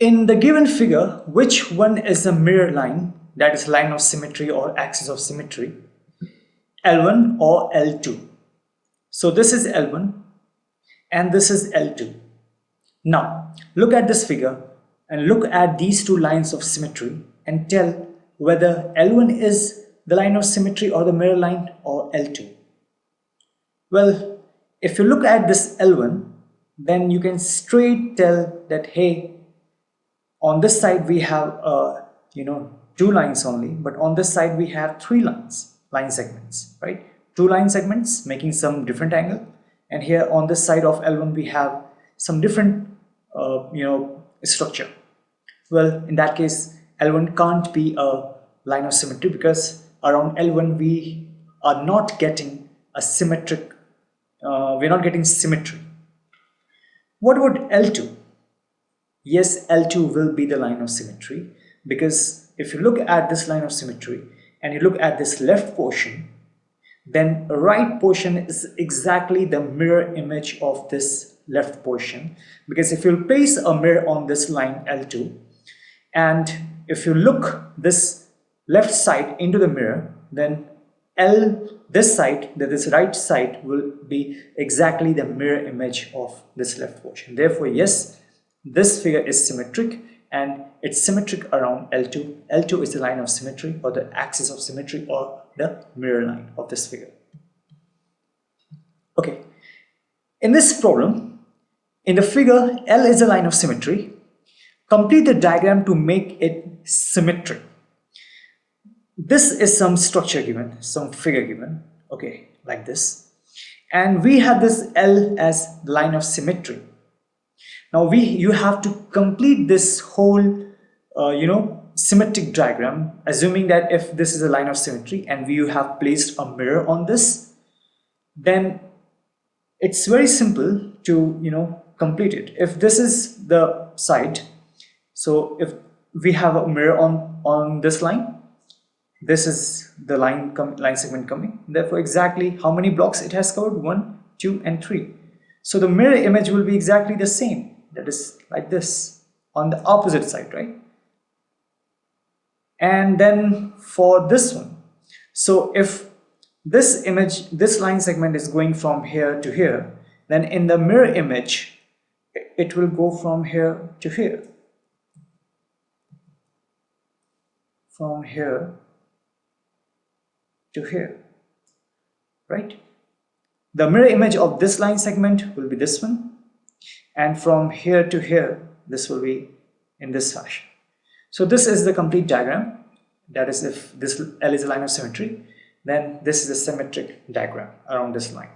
In the given figure, which one is the mirror line, that is line of symmetry or axis of symmetry, L1 or L2? So this is L1 and this is L2. Now look at this figure and look at these two lines of symmetry and tell whether L1 is the line of symmetry or the mirror line, or L2. Well, if you look at this L1, then you can straight tell that, hey, on this side we have two lines only, but on this side we have three line segments, right? Two line segments making some different angle, and here on this side of L1 we have some different structure. Well, in that case L1 can't be a line of symmetry, because around L1 we are not getting a symmetric, we're not getting symmetry. What about L2? Yes, L2 will be the line of symmetry, because if you look at this line of symmetry and you look at this left portion, then the right portion is exactly the mirror image of this left portion. Because if you place a mirror on this line L2, and if you look this left side into the mirror, then this side, this right side, will be exactly the mirror image of this left portion. Therefore, yes, this figure is symmetric, and it's symmetric around L2. L2 is the line of symmetry, or the axis of symmetry, or the mirror line of this figure. Okay, in this problem, in the figure, L is a line of symmetry. Complete the diagram to make it symmetric. This is some structure given, some figure given, okay, like this, and we have this L as the line of symmetry. Now you have to complete this whole symmetric diagram, assuming that if this is a line of symmetry and you have placed a mirror on this, then it's very simple to complete it. If this is the side, so if we have a mirror on this line, this is the line segment coming. Therefore, exactly how many blocks it has covered? 1, 2, and 3. So the mirror image will be exactly the same. That is like this on the opposite side, right? And then for this one, so if this image, this line segment is going from here to here, then in the mirror image, it will go from here to here. From here to here, right? The mirror image of this line segment will be this one, and from here to here, this will be in this fashion. So this is the complete diagram. That is, if this L is a line of symmetry, then this is a symmetric diagram around this line.